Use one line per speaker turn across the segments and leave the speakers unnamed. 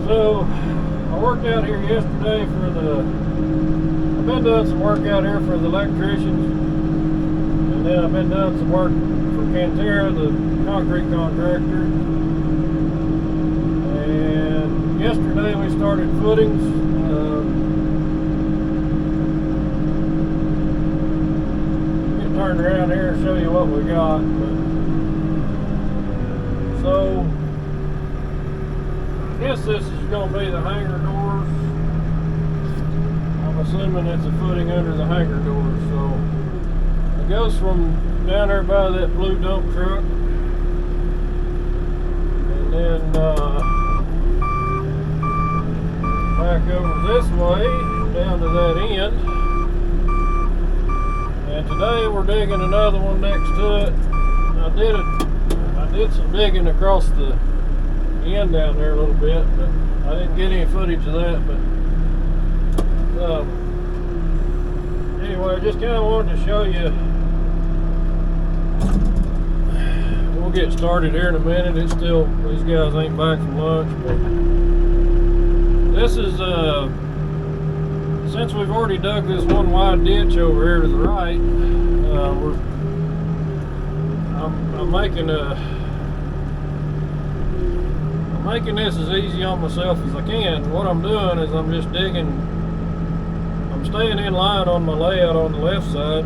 So I worked out here yesterday I've been doing some work out here for the electricians, and then I've been doing some work for Cantera, the concrete contractor. And yesterday we started footings. Get turned around here and show you what we got. So I guess this is going to be the hangar doors. I'm assuming it's a footing under the hangar doors. So it goes from down there by that blue dump truck, and then back over this way down to that end. And today we're digging another one next to it. I did some digging across the end down there a little bit, but I didn't get any footage of that. But anyway, I just kind of wanted to show you. We'll get started here in a minute. It's still, these guys ain't back from lunch, but this is since we've already dug this one wide ditch over here to the right, I'm making this as easy on myself as I can. What I'm doing is I'm just digging, I'm staying in line on my layout on the left side,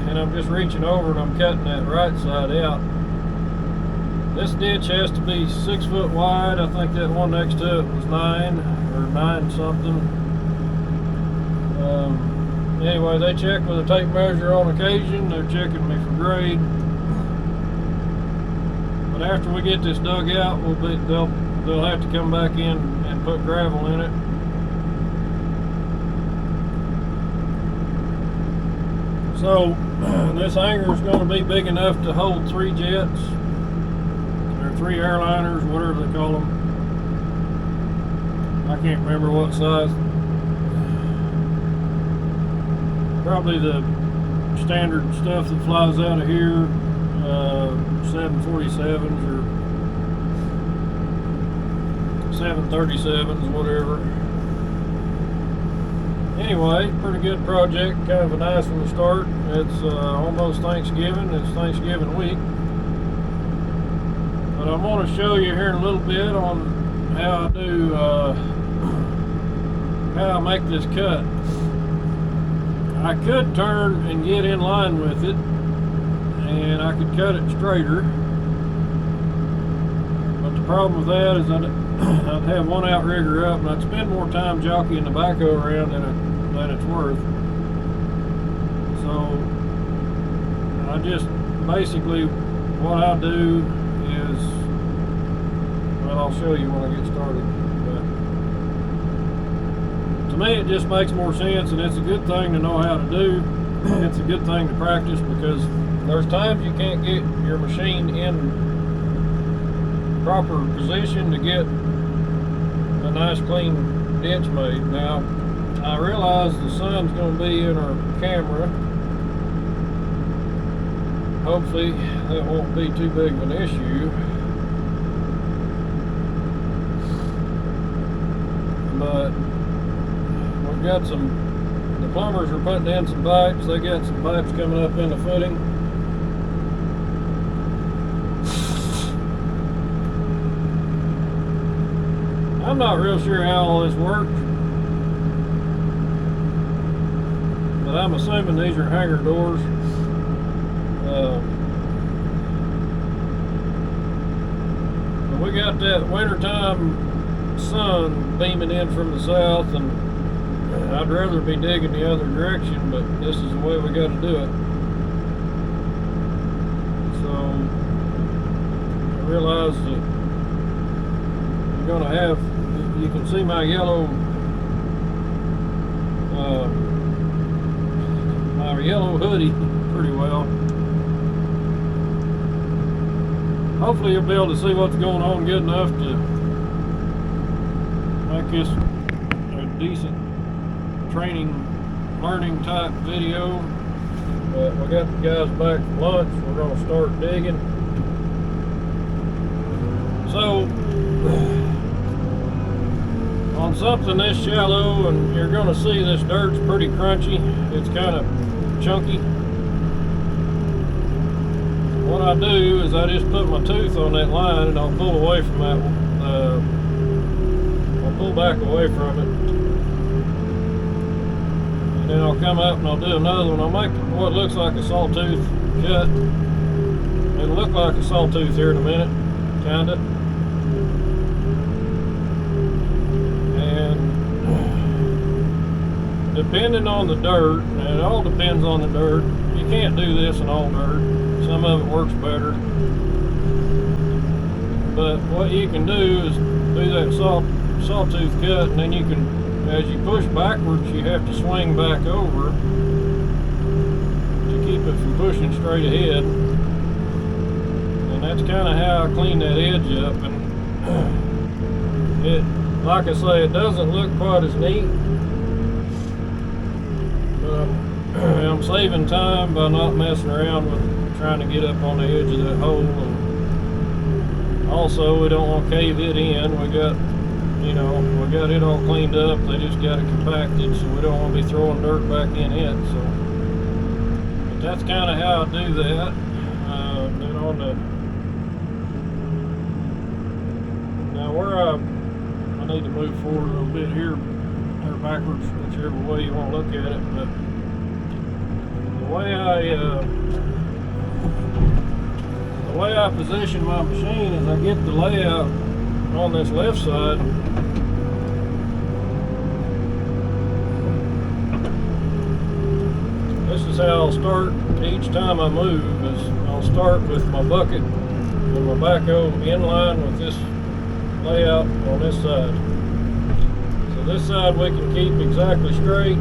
and I'm just reaching over and I'm cutting that right side out. This ditch has to be 6 foot wide. I think that one next to it was 9 or 9 something. Anyway, they check with a tape measure on occasion. They're checking me for grade. But after we get this dug out, they'll have to come back in and put gravel in it. So this hangar is going to be big enough to hold 3 jets, or 3 airliners, whatever they call them. I can't remember what size. Probably the standard stuff that flies out of here, 747s or 737s, whatever. Anyway, pretty good project, kind of a nice one to start. It's almost Thanksgiving, it's Thanksgiving week. But I want to show you here in a little bit on how I do, how I make this cut. I could turn and get in line with it, and I could cut it straighter. But the problem with that is I'd have one outrigger up, and I'd spend more time jockeying the backhoe around than it's worth. So I just basically, what I do is, well, I'll show you when I get started. To me, it just makes more sense, and it's a good thing to know how to do. It's a good thing to practice, because there's times you can't get your machine in proper position to get a nice clean ditch made. Now, I realize the sun's going to be in our camera. Hopefully that won't be too big of an issue. But we've got the plumbers are putting in some pipes. They got some pipes coming up in the footing. I'm not real sure how all this works, but I'm assuming these are hangar doors. But we got that wintertime sun beaming in from the south, and I'd rather be digging the other direction, but this is the way we got to do it. So I realize that you're going to have, you can see my yellow hoodie pretty well. Hopefully you'll be able to see what's going on good enough to make this a decent training, learning type video. But we got the guys back from lunch. We're going to start digging. So on something this shallow, and you're going to see this dirt's pretty crunchy. It's kind of chunky. What I do is I just put my tooth on that line and I'll pull away from that. I'll pull back away from it, and then I'll come up and I'll do another one. I'll make what looks like a sawtooth cut. It'll look like a sawtooth here in a minute, kinda. Depending on the dirt, and it all depends on the dirt. You can't do this in all dirt. Some of it works better. But what you can do is do that sawtooth cut, and then you can, as you push backwards, you have to swing back over to keep it from pushing straight ahead. And that's kind of how I clean that edge up. And it, like I say, it doesn't look quite as neat. I'm saving time by not messing around with trying to get up on the edge of that hole, and also we don't want to cave it in. We got it all cleaned up. They just got it compacted, so we don't want to be throwing dirt back in it. So, but that's kind of how I do that. Then on the now where I need to move forward a little bit here or backwards, whichever way you want to look at it, but. The way I position my machine is I get the layout on this left side. This is how I'll start each time I move. Is I'll start with my bucket and my backhoe in line with this layout on this side. So this side we can keep exactly straight.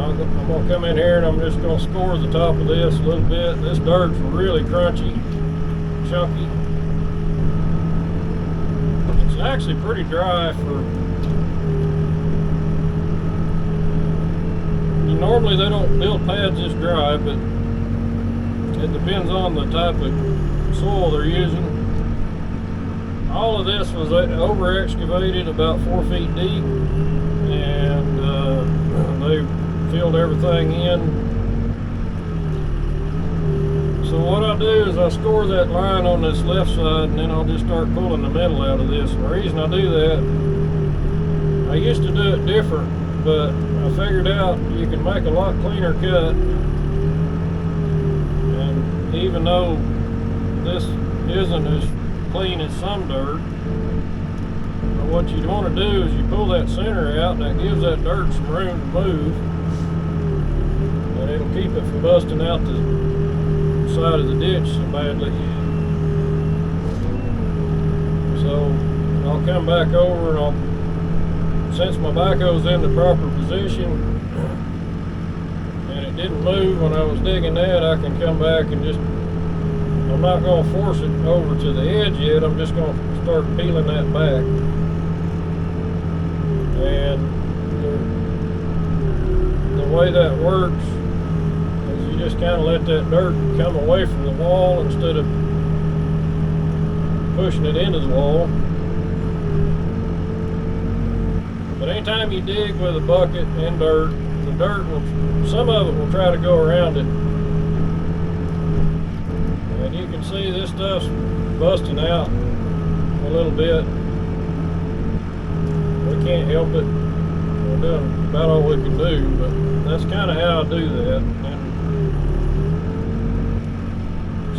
I'm going to come in here and I'm just going to score the top of this a little bit. This dirt's really crunchy, chunky. It's actually pretty dry for... Normally they don't build pads this dry, but it depends on the type of soil they're using. All of this was over excavated about 4 feet deep, and they filled everything in. So what I do is I score that line on this left side, and then I'll just start pulling the metal out of this. And the reason I do that, I used to do it different, but I figured out you can make a lot cleaner cut. And even though this isn't as clean as some dirt, but what you want to do is you pull that center out, and that gives that dirt some room to move. And it'll keep it from busting out the side of the ditch so badly. So I'll come back over, and since my backhoe's in the proper position and it didn't move when I was digging that, I can come back and just, I'm not going to force it over to the edge yet. I'm just going to start peeling that back. And the way that works, you just kind of let that dirt come away from the wall instead of pushing it into the wall. But anytime you dig with a bucket and dirt, the dirt will, some of it will try to go around it. And you can see this stuff's busting out a little bit. We can't help it. We're doing about all we can do, but that's kind of how I do that.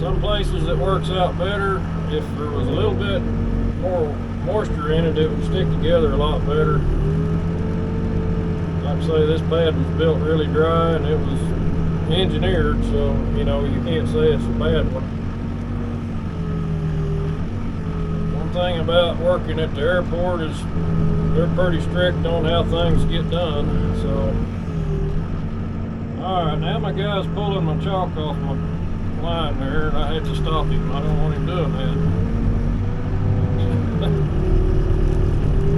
Some places it works out better. If there was a little bit more moisture in it, it would stick together a lot better. Like I say, this pad was built really dry and it was engineered, so you can't say it's a bad one. One thing about working at the airport is they're pretty strict on how things get done. So, all right, now my guy's pulling my chalk off my line there, and I had to stop him. I don't want him doing that.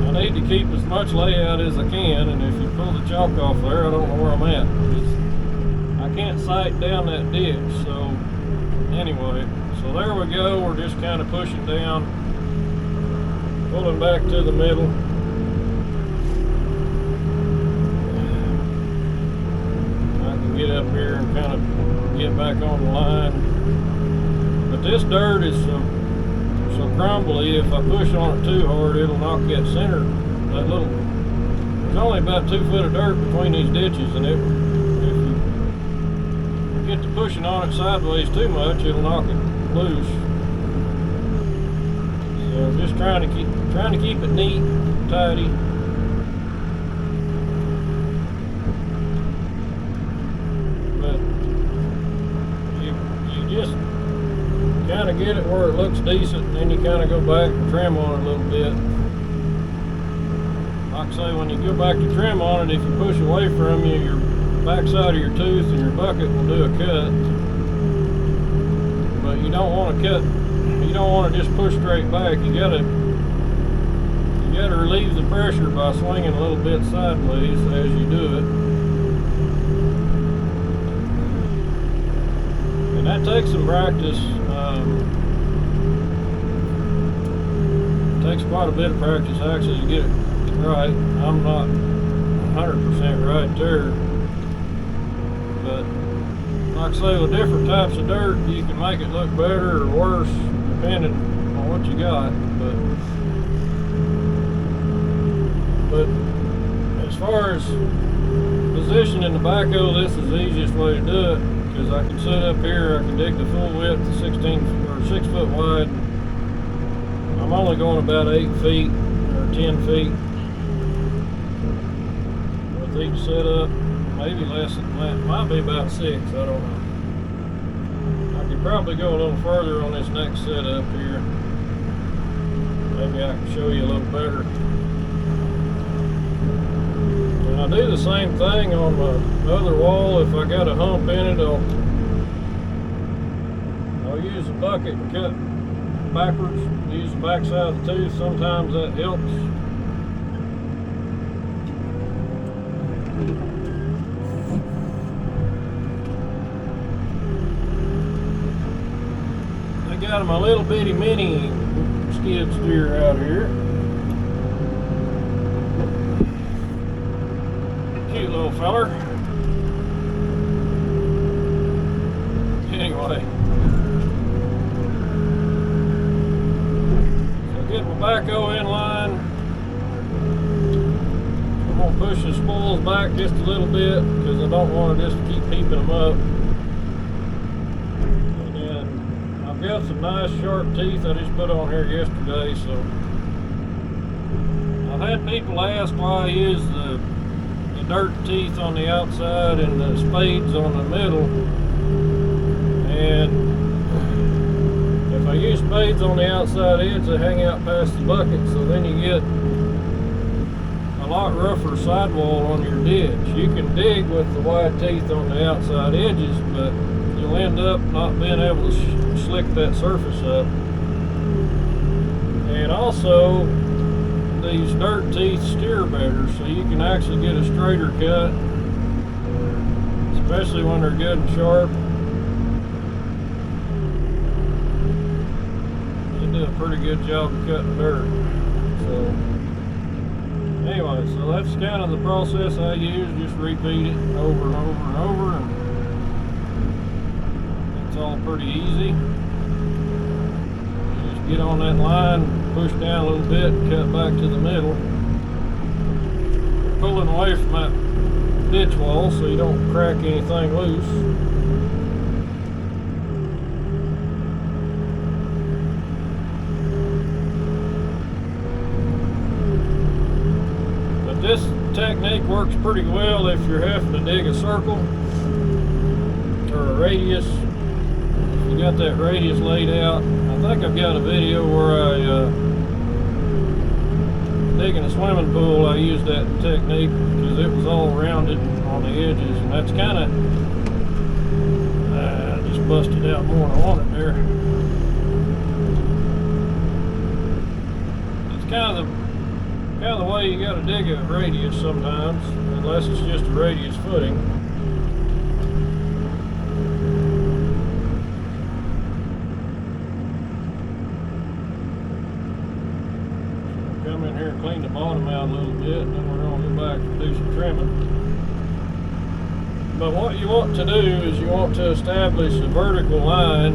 I need to keep as much layout as I can, and if you pull the chalk off there, I don't know where I'm at. I can't sight down that ditch. So anyway, so there we go. We're just kind of pushing down pulling back to the middle. I can get up here and kind of get back on the line. But this dirt is so crumbly, if I push on it too hard, it'll knock that center, that little, there's only about 2 foot of dirt between these ditches, and if you get to pushing on it sideways too much, it'll knock it loose. So I'm just trying to keep it neat, tidy. But you just kind of get it where it looks decent, and then you kind of go back and trim on it a little bit. Like I say, when you go back to trim on it, if you push away from you, your backside of your tooth and your bucket will do a cut. But you don't want to cut. You don't want to just push straight back. You gotta relieve the pressure by swinging a little bit sideways as you do it. And that takes some practice. It takes quite a bit of practice actually to get it right. I'm not 100% right there. But like I say, with different types of dirt, you can make it look better or worse depending on what you got. But as far as positioning the backhoe, this is the easiest way to do it, because I can sit up here, I can dig the full width to 16 or 6 foot wide. I'm only going about 8 feet or 10 feet with each setup. Maybe less than that. Might be about 6. I don't know. I could probably go a little further on this next setup here. Maybe I can show you a little better. And I do the same thing on my other wall. If I got a hump in it, I'll use a bucket and cut backwards. Use the back side of the tooth. Sometimes that helps. Got my little bitty mini skid steer out here. Cute little feller. Anyway, so get my backhoe in line. I'm gonna push the spools back just a little bit because I don't want to just keep heaping them up. Got some nice sharp teeth I just put on here yesterday, so I've had people ask why I use the dirt teeth on the outside and the spades on the middle. And if I use spades on the outside edge, they hang out past the bucket, so then you get a lot rougher sidewall on your ditch. You can dig with the wide teeth on the outside edges, but you'll end up not being able to slick that surface up. And also, these dirt teeth steer better, so you can actually get a straighter cut, especially when they're good and sharp. They do a pretty good job of cutting dirt. So anyway, so that's kind of the process I use. Just repeat it over and over and over, and it's all pretty easy. You just get on that line, push down a little bit, and cut back to the middle. Pulling away from that ditch wall so you don't crack anything loose. This technique works pretty well if you're having to dig a circle or a radius. If you got that radius laid out, I think I've got a video where I digging a swimming pool. I used that technique because it was all rounded on the edges, and that's kind of just busted out more than I wanted there. It's kind of the way you got to dig a radius sometimes, unless it's just a radius footing. come in here and clean the bottom out a little bit, and then we're going to go back and do some trimming. But what you want to do is you want to establish a vertical line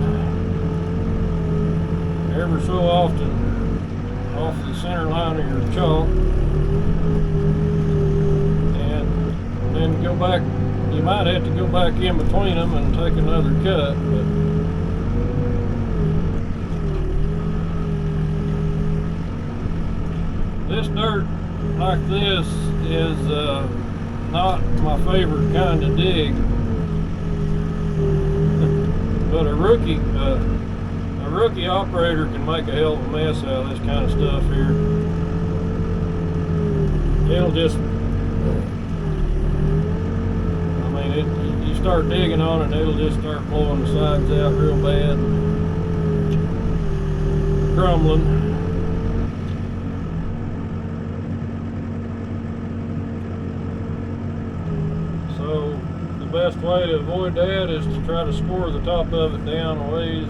every so often off the center line of your chalk, and then go back. You might have to go back in between them and take another cut, but this dirt like this is not my favorite kind of dig, but a rookie operator can make a hell of a mess out of this kind of stuff here. It'll just, you start digging on it and it'll just start blowing the sides out real bad, crumbling. So the best way to avoid that is to try to score the top of it down a ways.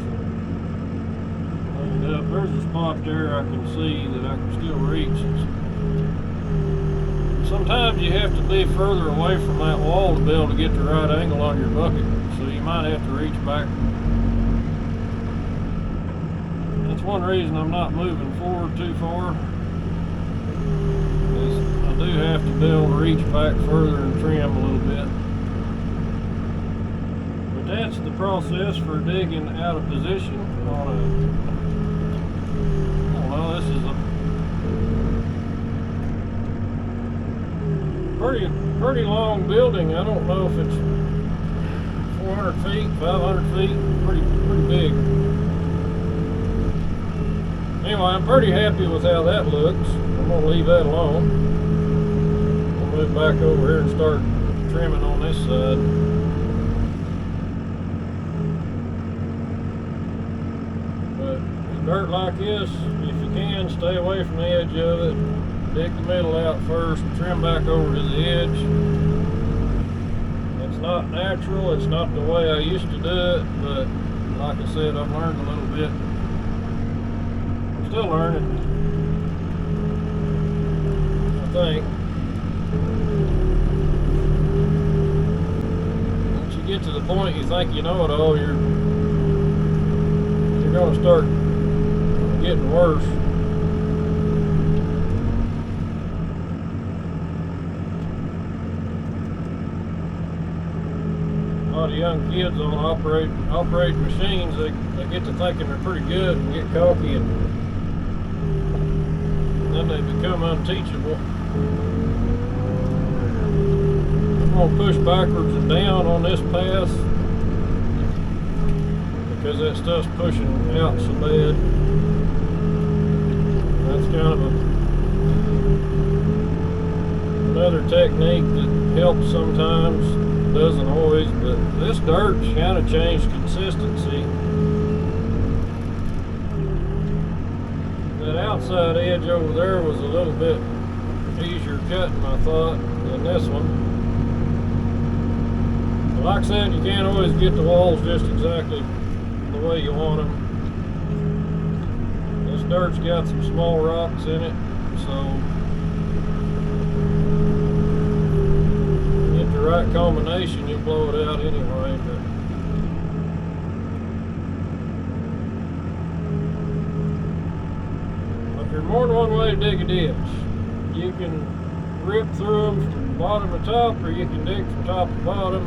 And there's a spot there I can see that I can still reach. Sometimes you have to be further away from that wall to be able to get the right angle on your bucket, so you might have to reach back. That's one reason I'm not moving forward too far, is I do have to be able to reach back further and trim a little bit. But that's the process for digging out of position on a, well, this is a pretty long building. I don't know if it's 400 feet, 500 feet, pretty big. Anyway, I'm pretty happy with how that looks. I'm gonna leave that alone. I'll move back over here and start trimming on this side. But dirt like this, if you can, stay away from the edge of it. Dig the middle out first, trim back over to the edge. It's not natural, it's not the way I used to do it, but like I said, I've learned a little bit. I'm still learning, I think. Once you get to the point you think you know it all, you're going to start getting worse. A lot of young kids on operate machines, they get to thinking they're pretty good and get cocky, and then they become unteachable. I'm going to push backwards and down on this pass because that stuff's pushing out so bad. That's kind of another technique that helps sometimes. Doesn't always, but this dirt's kind of changed consistency. That outside edge over there was a little bit easier cutting, I thought, than this one. But like I said, you can't always get the walls just exactly the way you want them. This dirt's got some small rocks in it, so right combination, you blow it out anyway. But there's more than one way to dig a ditch. You can rip through them from bottom to top, or you can dig from top to bottom.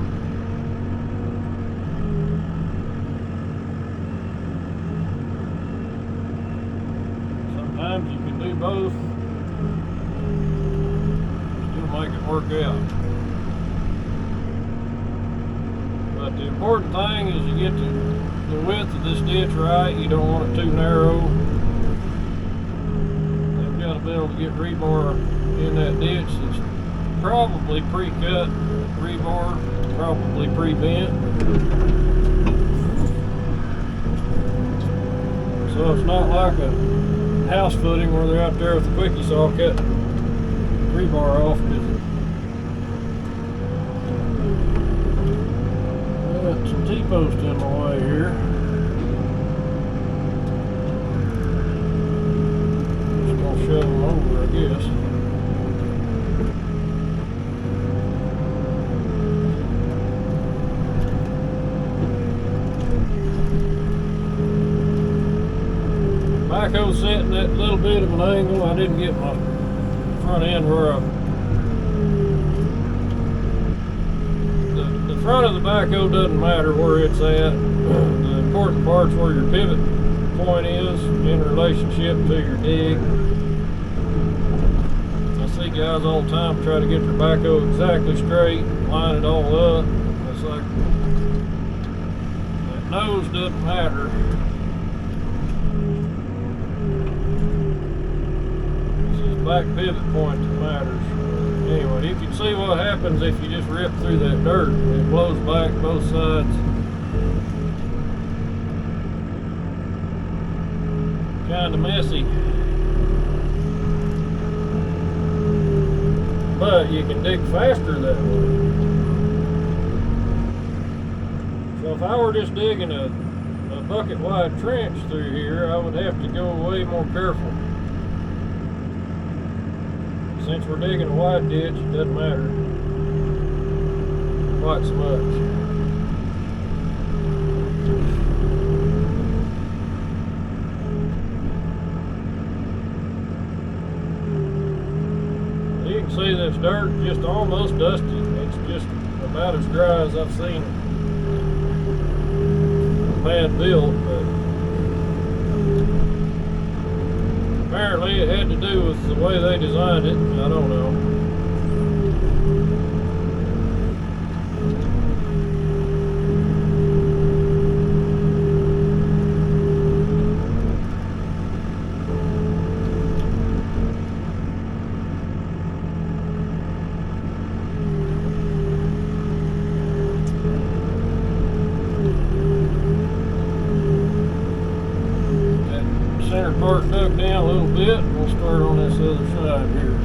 Sometimes you can do both, still make it work out. But the important thing is you get the width of this ditch right. You don't want it too narrow. You've got to be able to get rebar in that ditch that's probably pre-cut rebar, probably pre-bent. So it's not like a house footing where they're out there with a quickie saw cutting rebar off. Some T-post in my way here. Just gonna shove them over this. Backhoe set that little bit of an angle. I didn't get my front end where the front of the backhoe doesn't matter where it's at. The important part's where your pivot point is in relationship to your dig. I see guys all the time try to get their backhoe exactly straight, line it all up. It's like that nose doesn't matter. Back pivot point that matters. Anyway, you can see what happens if you just rip through that dirt. It blows back both sides. Kind of messy. But you can dig faster that way. So if I were just digging a bucket wide trench through here, I would have to go way more careful. Since we're digging a wide ditch, it doesn't matter quite so much. You can see this dirt just almost dusty. It's just about as dry as I've seen a man built, but apparently it had to do with the way they designed it. I don't know. Center part dug down a little bit, and we'll start on this other side here.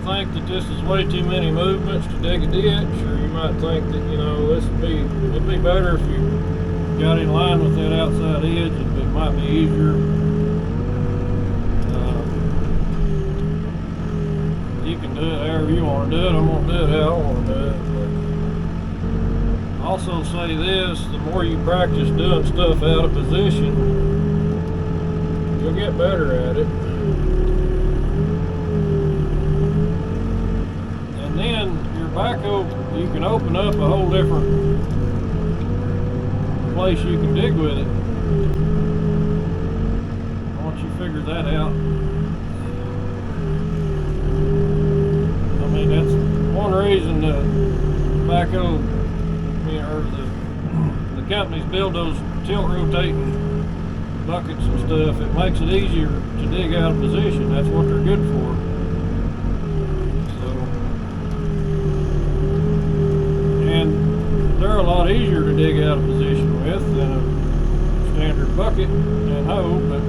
Think that this is way too many movements to dig a ditch, or you might think that, you know, it'd be better if you got in line with that outside edge. It might be easier. You can do it however you want to do it. I'm gonna do it how I want to do it. But also say this: the more you practice doing stuff out of position, you'll get better at it. Backhoe, you can open up a whole different place you can dig with it once you figure that out. I mean, that's one reason the backhoe, you know, or the companies build those tilt rotating buckets and stuff. It makes it easier to dig out of position. That's what they're good for. They're a lot easier to dig out of position with than a standard bucket and hoe, but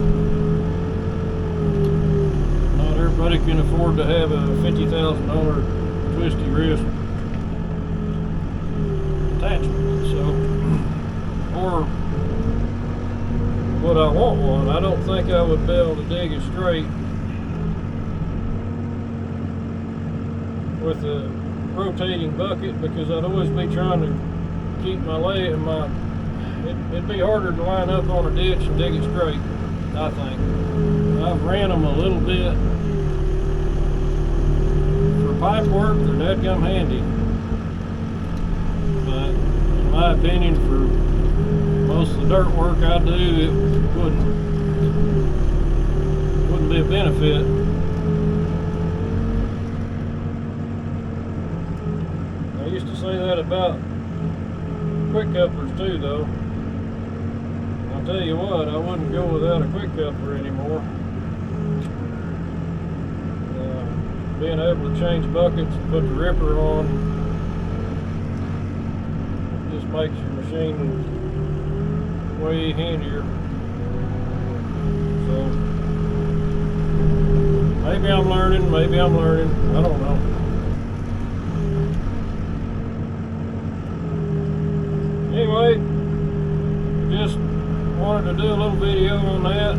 not everybody can afford to have a $50,000 twisty wrist attachment. So, or would I want one? I don't think I would be able to dig it straight with a rotating bucket, because I'd always be trying to keep my leg and it'd be harder to line up on a ditch and dig it straight, I think. I've ran them a little bit for pipe work. They're dadgum handy, but in my opinion, for most of the dirt work I do, it wouldn't be a benefit. I used to say that about quick couplers too, though. I'll tell you what, I wouldn't go without a quick coupler anymore. Being able to change buckets and put the ripper on just makes your machine way handier. So maybe I'm learning, I don't know. Anyway, just wanted to do a little video on that.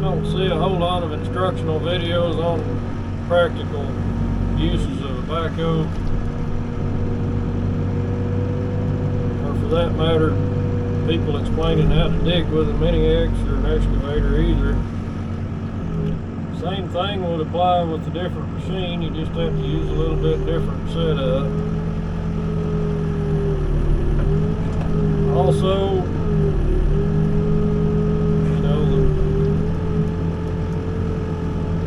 Don't see a whole lot of instructional videos on practical uses of a backhoe, or for that matter, people explaining how to dig with a mini X or an excavator either. Same thing would apply with a different machine, you just have to use a little bit different setup. Also,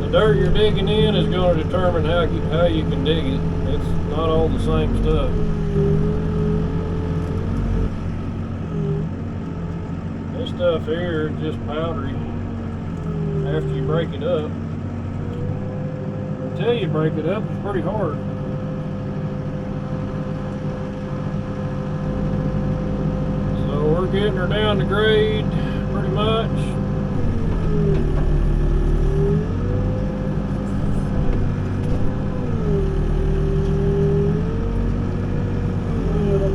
the dirt you're digging in is going to determine how you can dig it. It's not all the same stuff. This stuff here is just powdery after you break it up. Until you break it up, it's pretty hard. So we're getting her down to grade pretty much.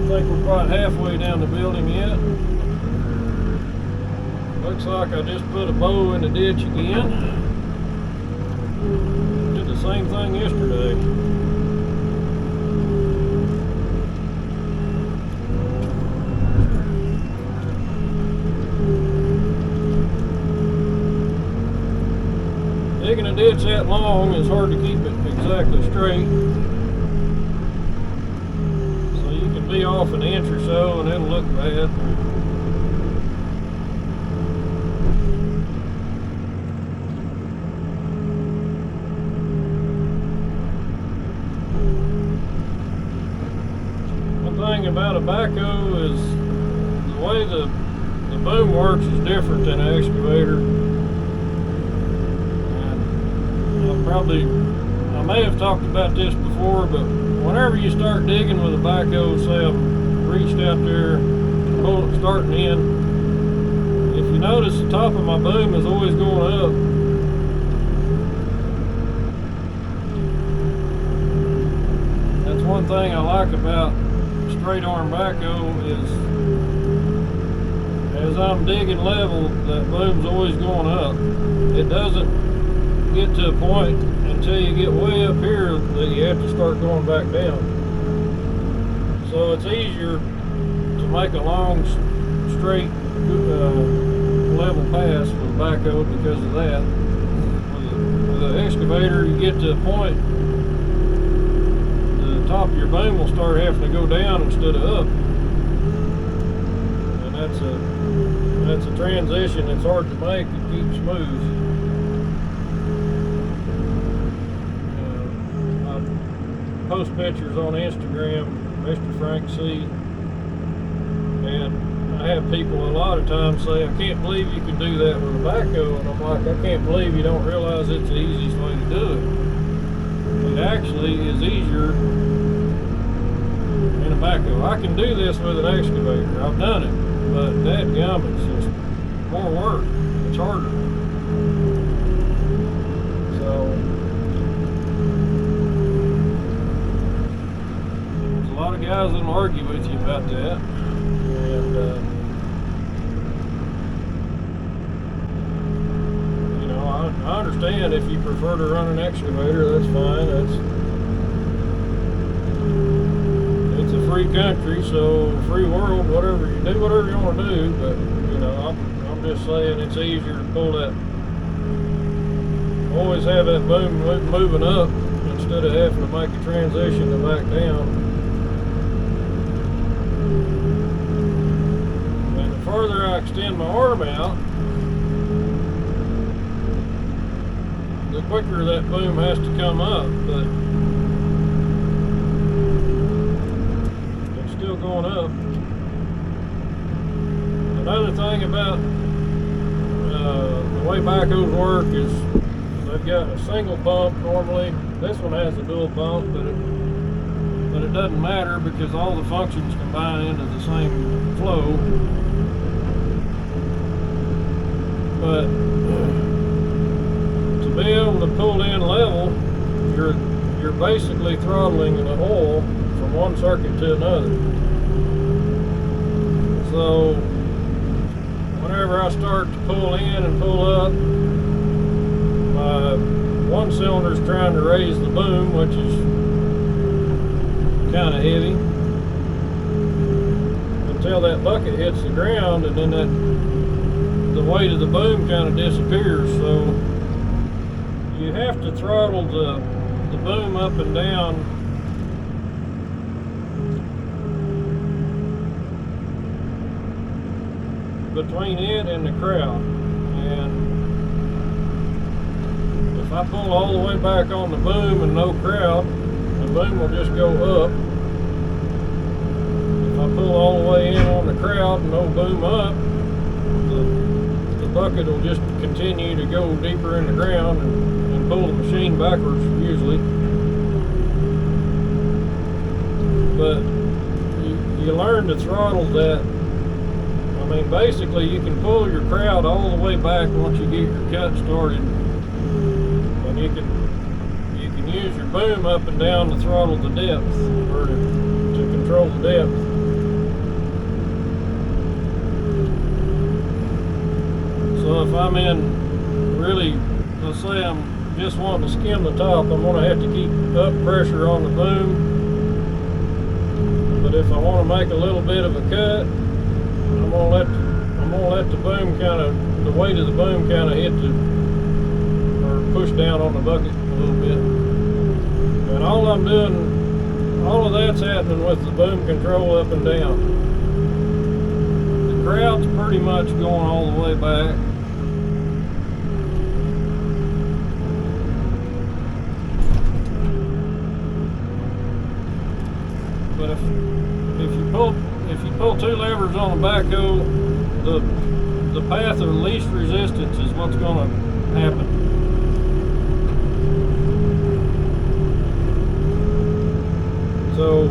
We're quite halfway down the building yet. Looks like I just put a bow in the ditch again. Did the same thing yesterday. Digging a ditch that long is hard to keep it exactly straight. Be off an inch or so and it'll look bad. One thing about a backhoe is the way the boom works is different than an excavator. And I may have talked about this before, but whenever you start digging with a backhoe, say I've reached out there, starting in, if you notice the top of my boom is always going up. That's one thing I like about straight arm backhoe is as I'm digging level, that boom's always going up. It doesn't get to a point until you get way up here that you have to start going back down. So it's easier to make a long, straight, level pass with a backhoe because of that. With an excavator, you get to a point, the top of your boom will start having to go down instead of up. And that's a transition that's hard to make and keep smooth. Post pictures on Instagram, Mr. Frank C. And I have people a lot of times say, I can't believe you can do that with a backhoe. And I'm like, I can't believe you don't realize it's the easiest way to do it. It actually is easier in a backhoe. I can do this with an excavator. I've done it. But dadgum, it's just more work. It's harder. So guys that'll argue with you about that, and you know, I understand if you prefer to run an excavator, that's fine. It's a free country, so free world, whatever you do, whatever you want to do. But you know, I'm just saying it's easier to pull that, always have that boom moving up instead of having to make a transition to back down. further I extend my arm out, the quicker that boom has to come up, but it's still going up. Another thing about the way backhoes work is they've got a single pump normally. This one has a dual pump, but it doesn't matter because all the functions combine into the same flow. But to be able to pull in level, you're basically throttling the oil from one circuit to another. So whenever I start to pull in and pull up, my one cylinder is trying to raise the boom, which is kind of heavy, until that bucket hits the ground, and then the weight of the boom kind of disappears. So you have to throttle the boom up and down between it and the crowd. And if I pull all the way back on the boom and no crowd, the boom will just go up. If I pull all the way in on the crowd and no boom up, the bucket will just continue to go deeper in the ground and pull the machine backwards usually. But you learn to throttle that. I mean, basically you can pull your crowd all the way back once you get your cut started, and you can use your boom up and down to throttle the depth, or to control the depth. So if I'm in really, let's say I'm just wanting to skim the top, I'm going to have to keep up pressure on the boom. But if I want to make a little bit of a cut, I'm gonna let the boom the weight of the boom kind of hit or push down on the bucket a little bit. And all I'm doing, all of that's happening with the boom control up and down. The crowd's pretty much going all the way back. But if you pull two levers on the backhoe, the path of least resistance is what's going to happen. So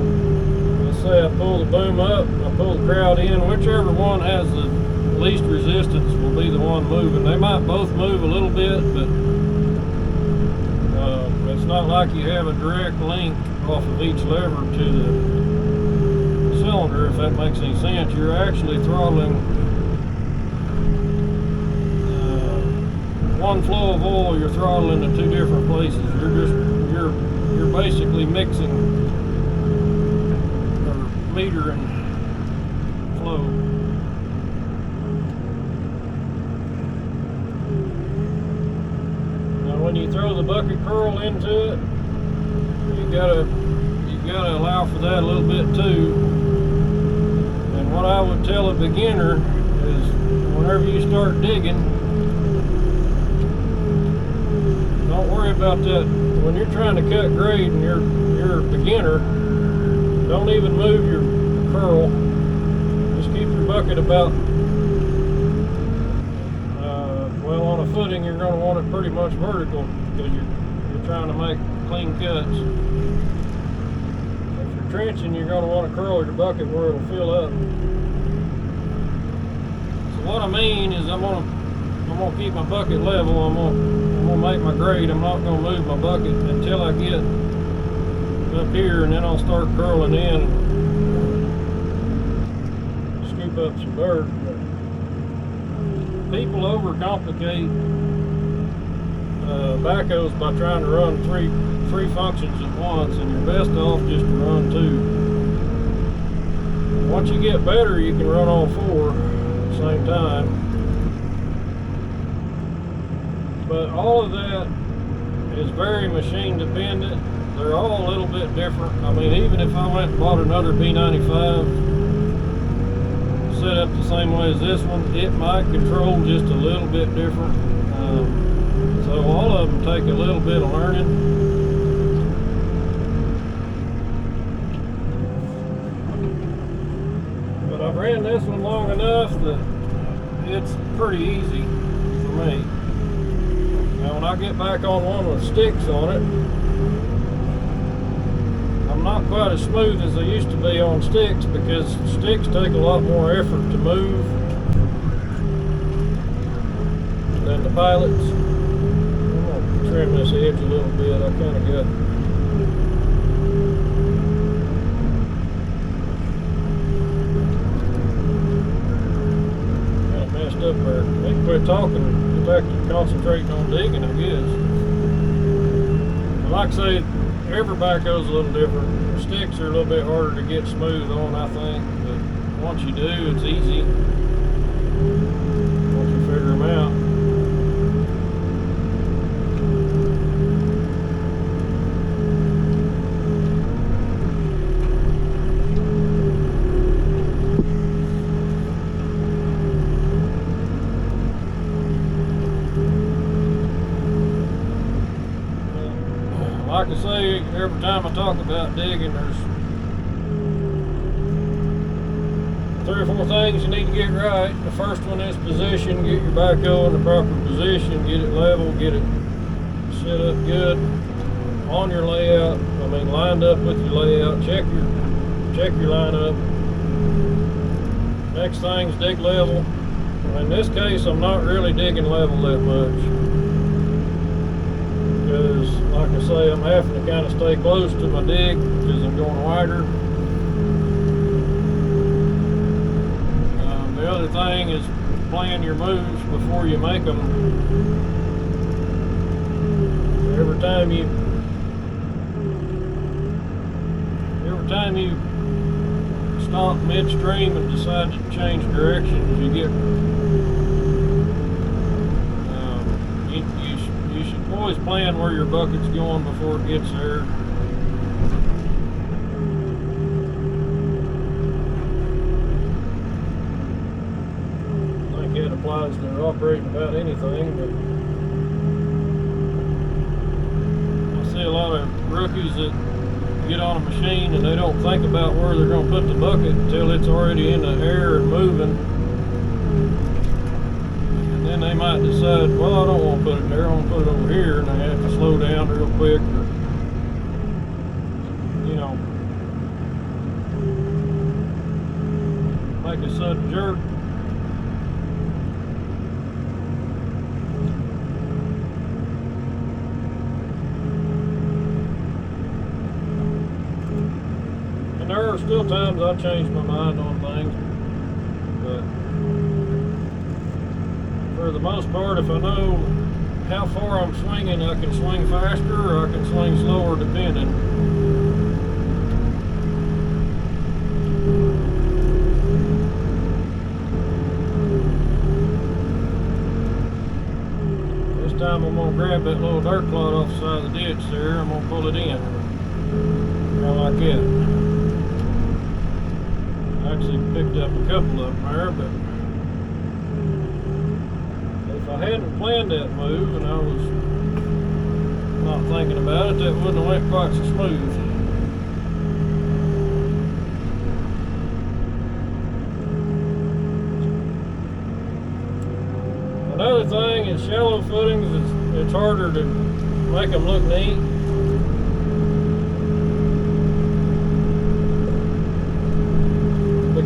let's say I pull the boom up, I pull the crowd in, whichever one has the least resistance will be the one moving. They might both move a little bit, but it's not like you have a direct link off of each lever to the cylinder, if that makes any sense. You're actually throttling one flow of oil. You're throttling to two different places. You're basically mixing or metering flow. Now, when you throw the bucket curl into it, you gotta allow for that a little bit too. And what I would tell a beginner is, whenever you start digging, don't worry about that. When you're trying to cut grade and you're a beginner, don't even move your curl. Just keep your bucket about, well, on a footing you're going to want it pretty much vertical, because you're trying to make clean cuts. If you're trenching, you're going to want to curl your bucket where it'll fill up. So what I mean is, I'm gonna keep my bucket level. I'm gonna make my grade. I'm not gonna move my bucket until I get up here, and then I'll start curling in and scoop up some dirt. But people overcomplicate backhoes by trying to run three functions at once, and you're best off just to run two. Once you get better, you can run all four at the same time. But all of that is very machine dependent. They're all a little bit different. I mean, even if I went and bought another B95, set up the same way as this one. It might control just a little bit different. So all of them take a little bit of learning. But I've ran this one long enough that it's pretty easy for me. Now when I get back on one with sticks on it, I'm not quite as smooth as I used to be on sticks, because sticks take a lot more effort to move than the pilots. I'm gonna trim this edge a little bit. I kind of got messed up there. They can quit talking and get back to concentrating on digging, I guess. But like I say, every backhoe's a little different. The sticks are a little bit harder to get smooth on, I think, but once you do, it's easy. Once you figure them out. Like I say, every time I talk about digging, there's 3 or 4 things you need to get right. The first one is position. Get your backhoe in the proper position, get it level, get it set up good on your layout. I mean, lined up with your layout. Check your lineup. Next thing is dig level. In this case, I'm not really digging level that much, because like I say, I'm having to kind of stay close to my dig because I'm going wider. The other thing is plan your moves before you make them. Every time you stop midstream and decide to change directions, you get you should always plan where your bucket's going before it gets there. I think it applies to operating about anything, but I see a lot of rookies that get on a machine and they don't think about where they're going to put the bucket until it's already in the air and moving. And then they might decide, well, I don't want to put it there, I want to put it over here, and they have to slow down real quick, or, you know, make a sudden jerk. There are still times I change my mind on things, but for the most part, if I know how far I'm swinging, I can swing faster or I can swing slower, depending. This time I'm going to grab that little dirt clod off the side of the ditch there. I'm going to pull it in. Kind of like that. Actually picked up a couple of them there, but if I hadn't planned that move and I was not thinking about it, that wouldn't have went quite so smooth. Another thing is shallow footings, it's harder to make them look neat.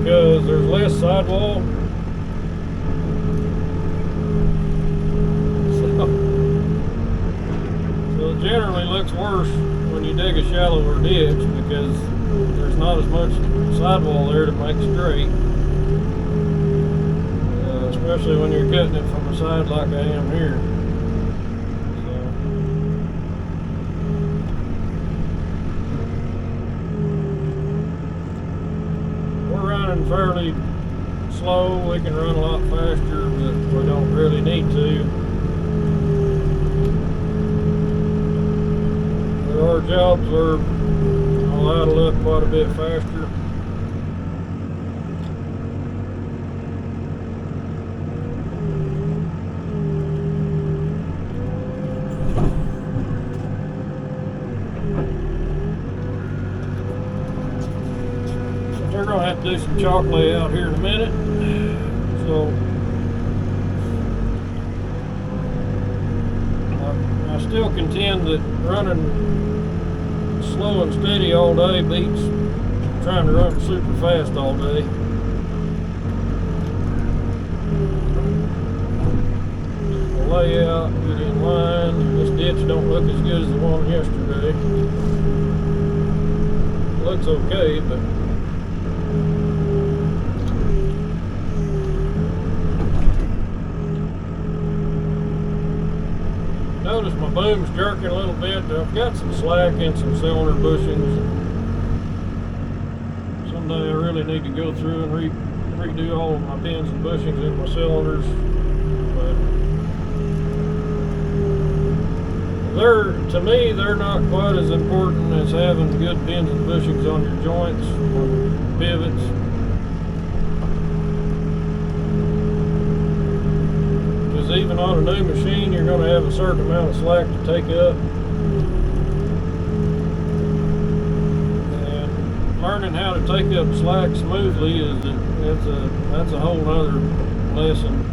Because there's less sidewall, so it generally looks worse when you dig a shallower ditch because there's not as much sidewall there to make straight, especially when you're cutting it from the side like I am here. Fairly slow. We can run a lot faster, but we don't really need to. There are jobs where I'll idle up quite a bit faster. do some chalk layout here in a minute. So I still contend that running slow and steady all day beats trying to run super fast all day. The layout, get in line. This ditch don't look as good as the one yesterday. Looks okay, but notice my boom's jerking a little bit. I've got some slack and some cylinder bushings. Someday I really need to go through and redo all of my pins and bushings in my cylinders. But to me, they're not quite as important as having good pins and bushings on your joints, on pivots. Because even on a new machine, you're going to have a certain amount of slack to take up. And learning how to take up slack smoothly that's a whole nother lesson.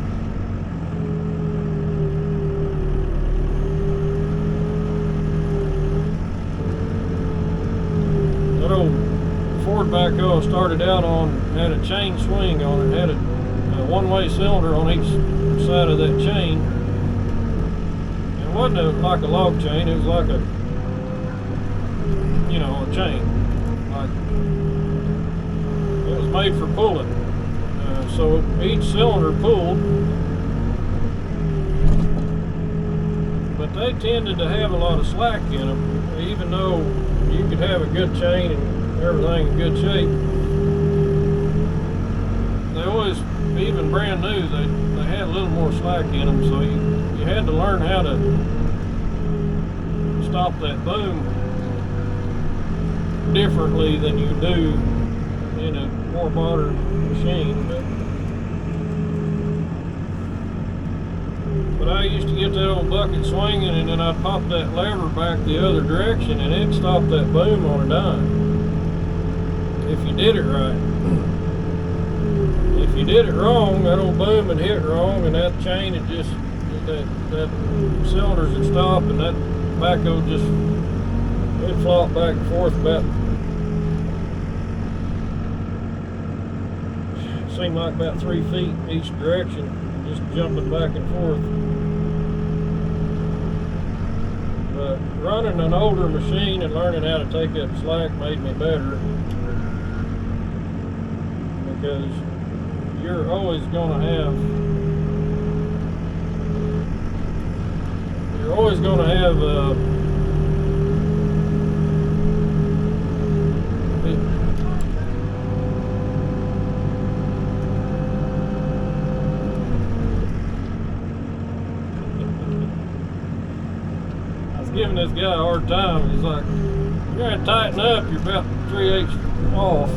That old Ford backhoe I started out on had a chain swing on it, had a one-way cylinder on each side of that chain. It wasn't like a log chain, it was like a chain. Like, it was made for pulling. So each cylinder pulled, but they tended to have a lot of slack in them, even though you could have a good chain and everything in good shape. They always, even brand new, they had a little more slack in them, so you had to learn how to stop that boom differently than you do in a more modern machine. But I used to get that old bucket swinging, and then I'd pop that lever back the other direction, and it'd stop that boom on a dime. If you did it right. If you did it wrong, that old boom would hit wrong, and that chain would just, that cylinders would stop, and that backhoe just, it'd flop back and forth seemed like about 3 feet each direction, just jumping back and forth. But running an older machine and learning how to take up slack made me better, because you're always going to have I was giving this guy a hard time. He's like, "You're going to tighten up, you're about 3/8 off."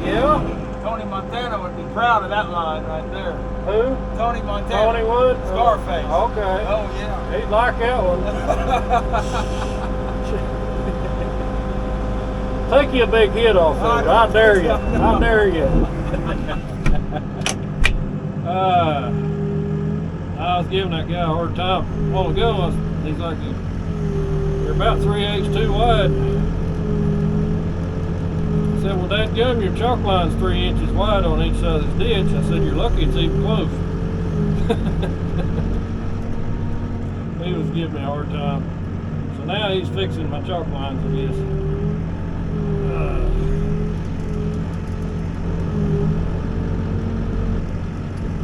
Yeah?
Tony Montana would be proud of that line right there.
Who?
Tony Montana.
Tony would?
Scarface.
Okay.
Oh, yeah.
He'd like that one. Take you a big hit off of it. I dare you. I dare you. I was giving that guy a hard time a while ago. He's like, "You're about 3/8 too wide." I said, "Well, dadgum, your chalk line's 3 inches wide on each side of this ditch." I said, "You're lucky it's even close." He was giving me a hard time. So now he's fixing my chalk lines, I guess.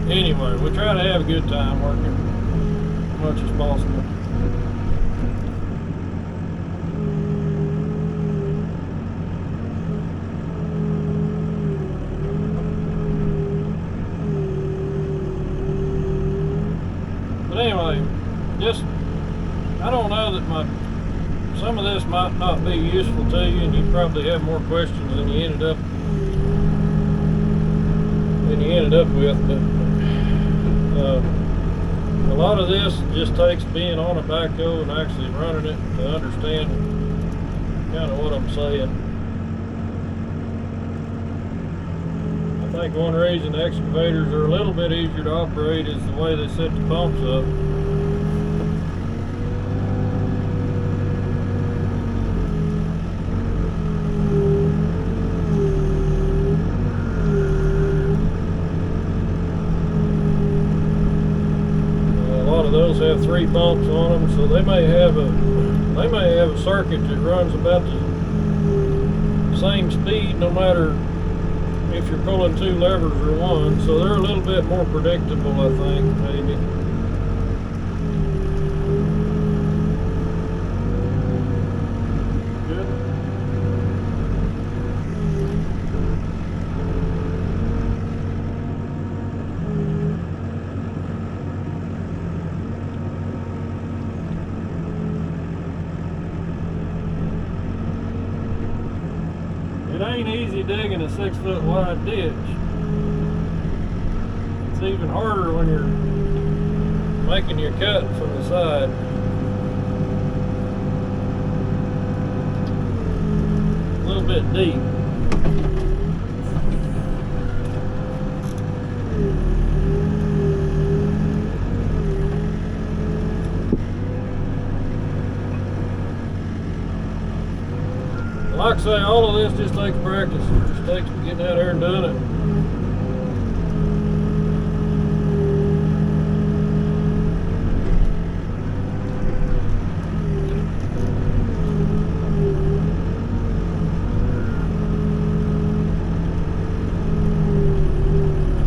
Anyway, we try to have a good time working as much as possible. But anyway, I don't know that some of this might not be useful to you, and you probably have more questions than you ended up with, but a lot of this just takes being on a backhoe and actually running it to understand kind of what I'm saying. think one reason the excavators are a little bit easier to operate is the way they set the pumps up. A lot of those have 3 pumps on them, so they may have a circuit that runs about the same speed no matter if you're pulling 2 levers or 1, so they're a little bit more predictable, I think, maybe. Good. It ain't easy digging a 6-foot wide ditch. It's even harder when you're making your cut from the side. A little bit deep. Like I say, all of this just takes practice. It just takes getting out there and doing it.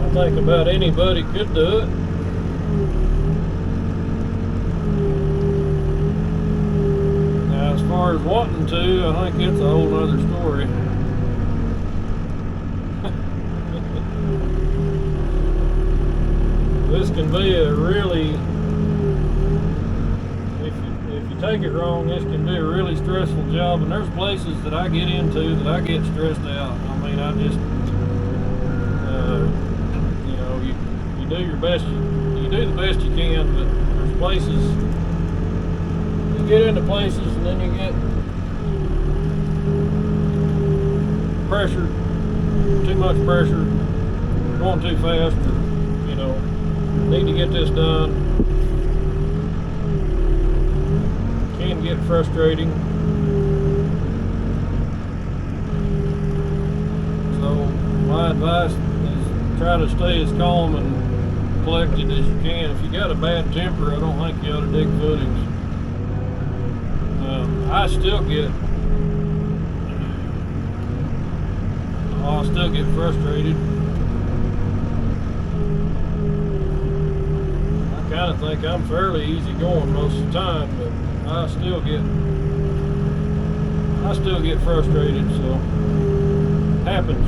I think about anybody could do it. As far as wanting to, I think it's a whole other story. This can be a really, if you take it wrong, this can be a really stressful job. And there's places that I get into that I get stressed out. I mean, I just, you know, you do your best, you do the best you can, but there's places. Get into places and then you get pressure, too much pressure, going too fast, or, you know, need to get this done. Can get frustrating. So my advice is try to stay as calm and collected as you can. If you got a bad temper, I don't think you ought to dig footings. I still get frustrated. I kind of think I'm fairly easy going most of the time, but I still get frustrated, so it happens.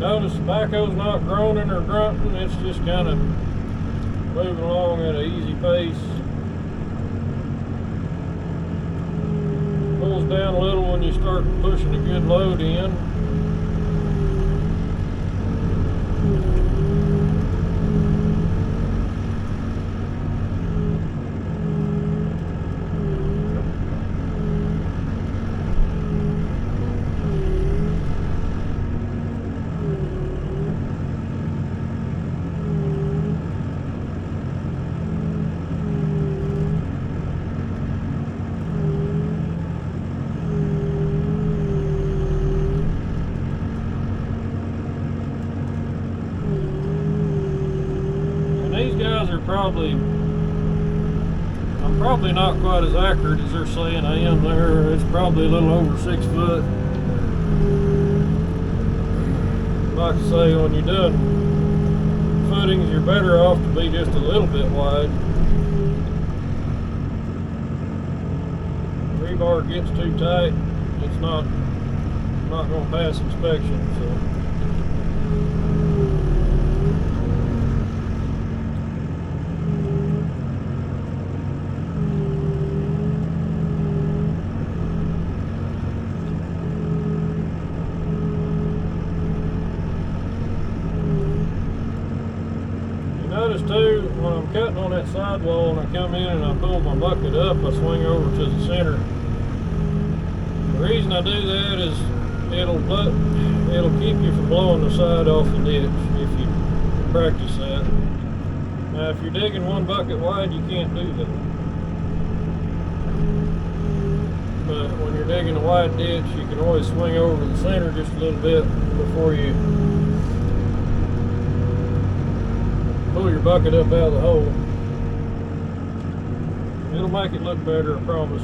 Notice the backhoe's not groaning or grunting, it's just kind of moving along at an easy pace. Pulls down a little when you start pushing a good load in. I'm probably not quite as accurate as they're saying I am there. It's probably a little over 6 foot. Like I say, when you're doing footings, you're better off to be just a little bit wide. Rebar gets too tight, it's not going to pass inspection. So notice too, when I'm cutting on that sidewall and I come in and I pull my bucket up, I swing over to the center. The reason I do that is it'll keep you from blowing the side off the ditch if you practice that. Now if you're digging one bucket wide, you can't do that. But when you're digging a wide ditch, you can always swing over the center just a little bit before you pull your bucket up out of the hole. It'll make it look better, I promise.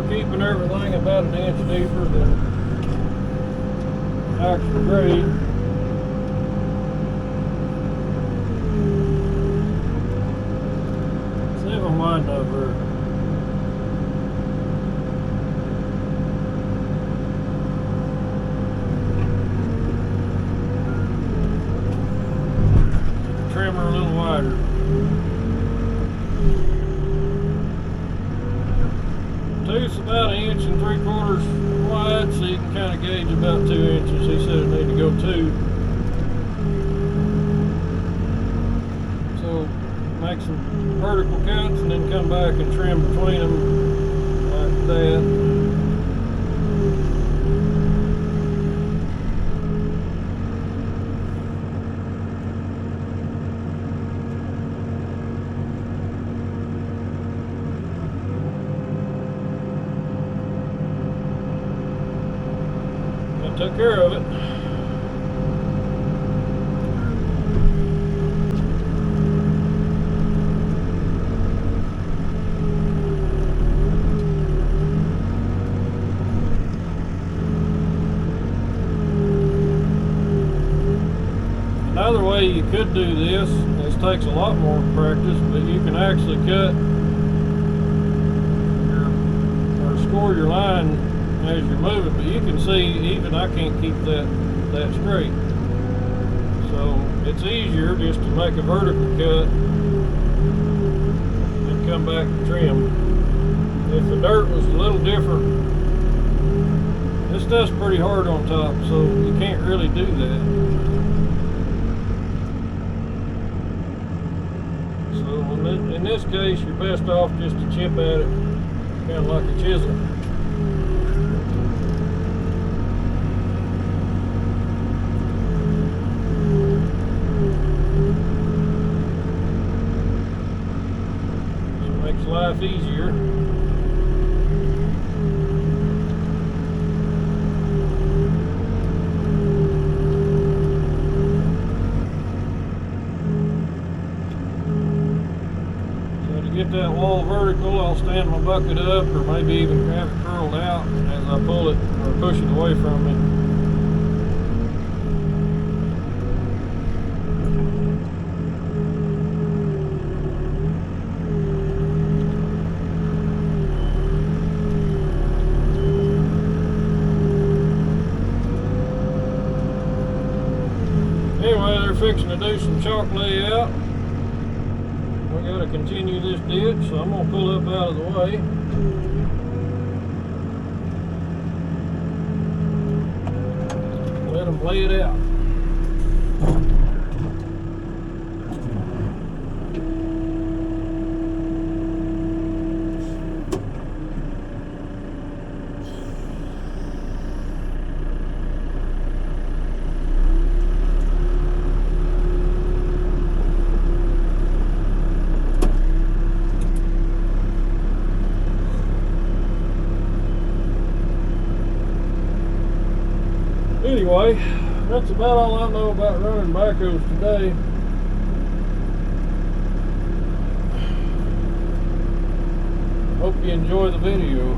Keeping everything about an inch deeper than actual grade. See if I'm winding over. Trim her a little wider. It's about 1 3/4 inches wide, so you can kind of gauge about 2 inches. He said it needed to go 2. So make some vertical cuts and then come back and trim between them like that. Took care of it. Another way you could do this takes a lot more practice, but you can actually cut or score your line as you're moving, but you can see even I can't keep that straight. So it's easier just to make a vertical cut and come back and trim. If the dirt was a little different, this stuff's pretty hard on top, so you can't really do that. So in this case, you're best off just to chip at it, kind of like a chisel. Life easier. So to get that wall vertical, I'll stand my bucket up or maybe even have it curled out as I pull it or push it away from me. Anyway, they're fixing to do some chalk layout. We got to continue this ditch, so I'm going to pull up out of the way. Let them lay it out. Anyway, that's about all I know about running backhoes today. Hope you enjoy the video.